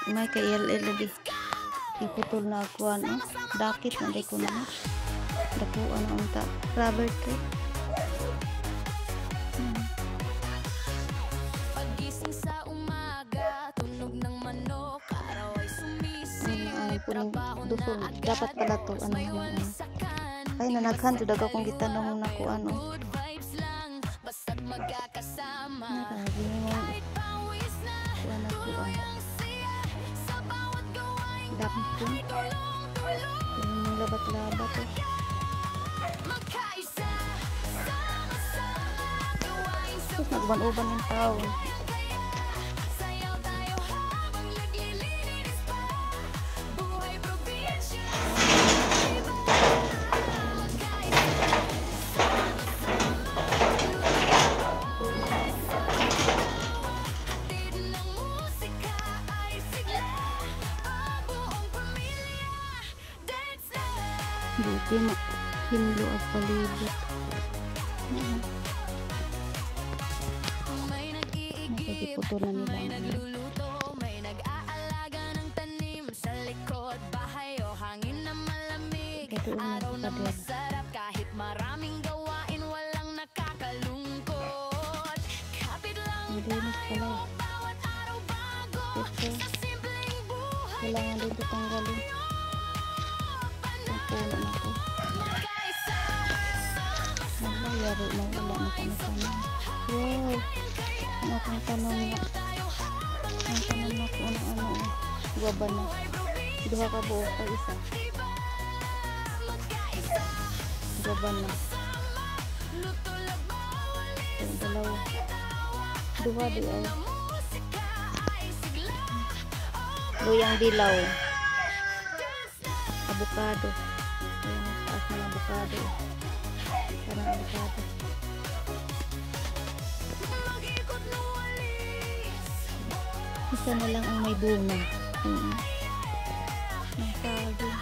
may kay lagi iputol na ako ano dakit na day ko na dakuan ang unta rubber tree. Pagising sa umaga tunog ng manok araw ay sumisilip trabaho na agad dapat pala to ano yun ay nanaghan jud ako kung gitanong nako ano good vibes lang basta't magkakasama narabi mo kahit pawis na ano ko ang siya sa bawat gawain dapat ko yung labat-labat magkaisa sama-sama gawain sa tapos nagban-uban yung tao sayaw tayo habang naglilinis pa buhay probinsya buti na himlo ang palibot may nag-iigib, nagiputo na may nila nagluluto, may nag-aalaga ng tanim sa likod bahay o hangin na malamig Ito yung araw na nakakadel. masarap kahit maraming gawain walang nakakalungkot kapit lang malinis pala bawat araw bago ito sa simpleng buhay kailangan dito tanggalin ang puno na to magkaisa nagyari na wala na kami sana wow ang akong tanong na ang tanong na kung ano guwaba na duha ka buo pa isa guwaba na yung dalawa duha di ay luyang dilaw avocado ayan taas ng avocado parang avocado isa na lang ang may bunga ng saging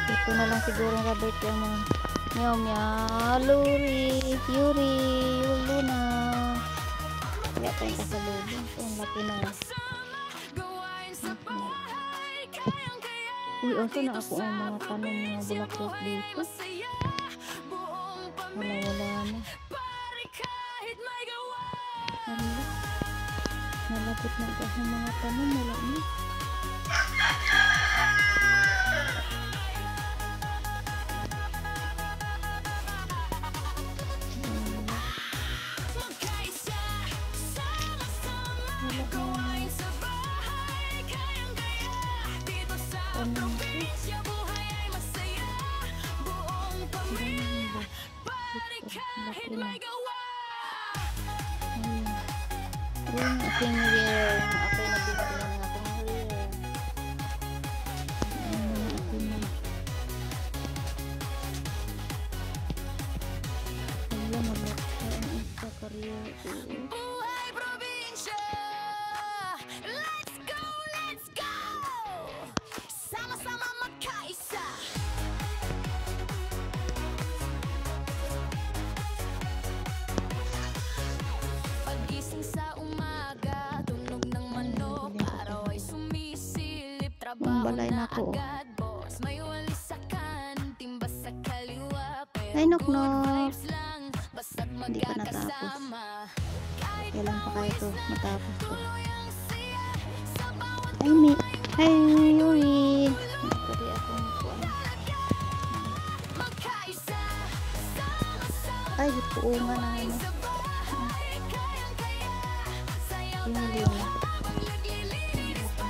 ito na lang siguro ang Robert yung mga meow meow luri yuri luna kaya tayong kasalubong ito ang laki na uy also na ako ang mga tanong mga bulaklak dito wala na ano nalapit na ako ang mga tanong wala na aking rare ako'y nabibili ng aking rare wala maglaksa ang isa career buhay probinsya let's go sama-sama magkaisa pagising sa umaga tunog ng manok araw ay sumisilip trabaho balay na na ako. agad boss may walisakan timba sa kaliwa pero Ay, nok, good nok. vibes lang basta't Hindi pa natapos. magkakasama kahit kailan pa kaya ito matapos ko tuyang siya sa bawat ay mi ay yuri pwede akong kuwan magkaisa sama-sama ay puungan na ano sa bahay kayang-kaya sayaw yung tayo liyong habang naglilinis pa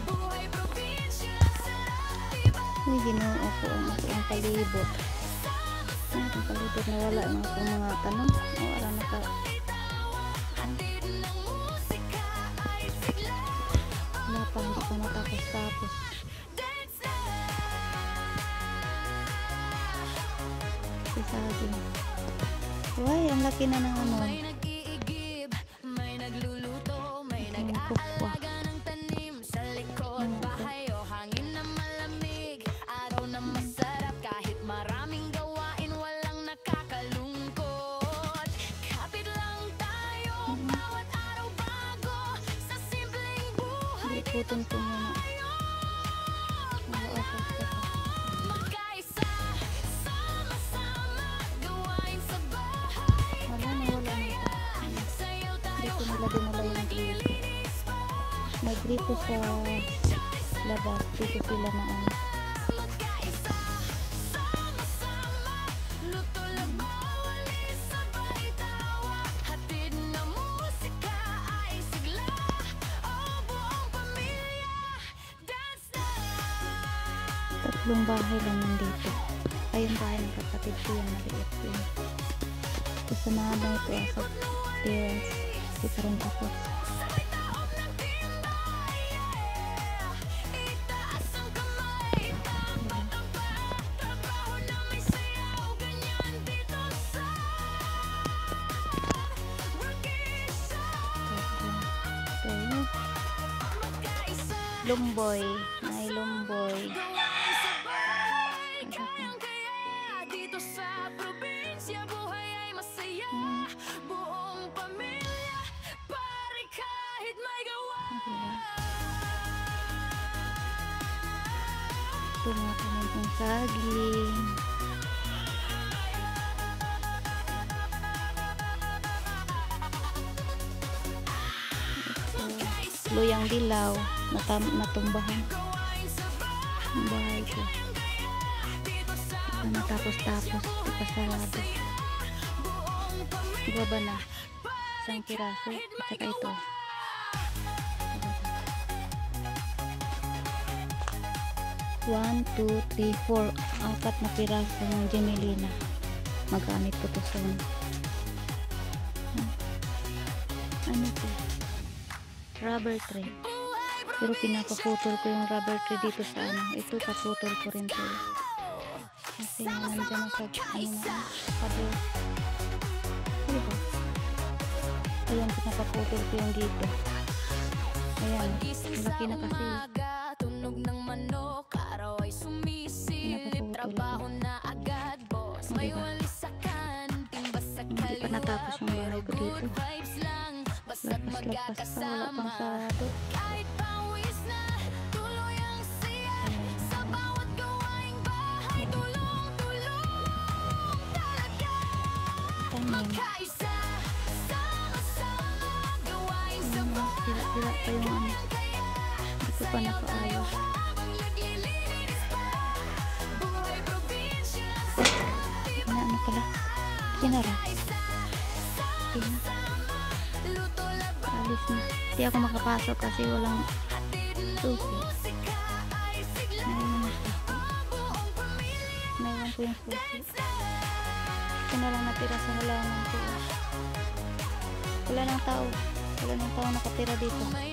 buhay probinsya sarap diba may ginoo ko ang palibot ang palibot na wala na akong mga tanong o wala na ka hatid ng musika ay sigla wala pa hindi pa matapos-tapos dance na si saging uy ang laki na ng ano may nag-iigib may nagluluto may ang kupwa nag-aalaga ng tanim sa likod bahay o hangin na malamig araw na masarap kahit maraming gawain walang nakakalungkot kapit lang ikutin ko muna. Naka-off ko. Magkaisa, sama-sama, gawain sa bahay. Wala na ito. Sayaw Hindi tayo ko nila dinala yung gripo. May gripo sa labas. Dito sila na ano. magkaisa, sama-sama, luto labaw, sabay tawa. Hatid na musika ay sigla. Oh, buong pamilya, dance na. Tatlong bahay lang nandito. Ay, yung bahay ng kapatid ko yung maliit yun. Kasama na ito as of parents. Hindi pa rin tapos. Sabay taob ng timbay, yeah. Itaas ang kamay, tapat ang paa. Trabaho na may sayaw, ganyan dito sa Marquesa. Ito yun. Magkaisa, Lumboy. May lumboy. gawain sa bahay, kayang-kaya. Dito sa probinsya, buhay ay masaya. Buong pamilya, pare kahit may gawa. Ito nga kami ng saging. Ito, luyang dilaw. Natumbahan. Gawain sa bahay, Ang bahay ko. dito sa Ito natapos-tapos. Ipasarado. buong pamilya, Ibaba na. Isang piraso. At saka ito. 1, 2, 3, 4. Apat na piraso ng Gemelina. Magamit ko to sa ano to? Rubber tray. Pero pinapaputol ko yung rubber tray dito sa ano. Ito paputol ko rin to. Kasi nandyan na sa ano na pader. Diba? Ayan, pinapaputol ko yung dito. Ayan, gising malaki sa na kasi. umaga, tunog ng manok, araw ay sumisilip, Pinapaputol trabaho na agad, boss. May Diba? walisakan, timba sa Hindi pa natapos yung bahay ko dito. good vibes lang, basta't Lagpas pa, wala pang magkakasama. sarado. Kahit pawis na, tuloy ang siya. Sa bawat gawaing bahay, tulong-tulong talaga. Tanim. Magkaisa, sama-sama, gawain sa bahay. Sira-sira pa yung ano. Hindi ko pa nakaayos. Habang naglilinis pa, buhay probinsya sa Ano pala? Sinara. isa, Tingnan. sama, luto labaw, Alis na. Hindi ako makapasok kasi walang hatid na susi. musika ay sigla. Naiwan yung susi. Buong pamilya, Naiwan ko yung susi. dance na. Ito na lang natira sa halaman ko. Wala nang tao. Wala nang tao nakatira dito. May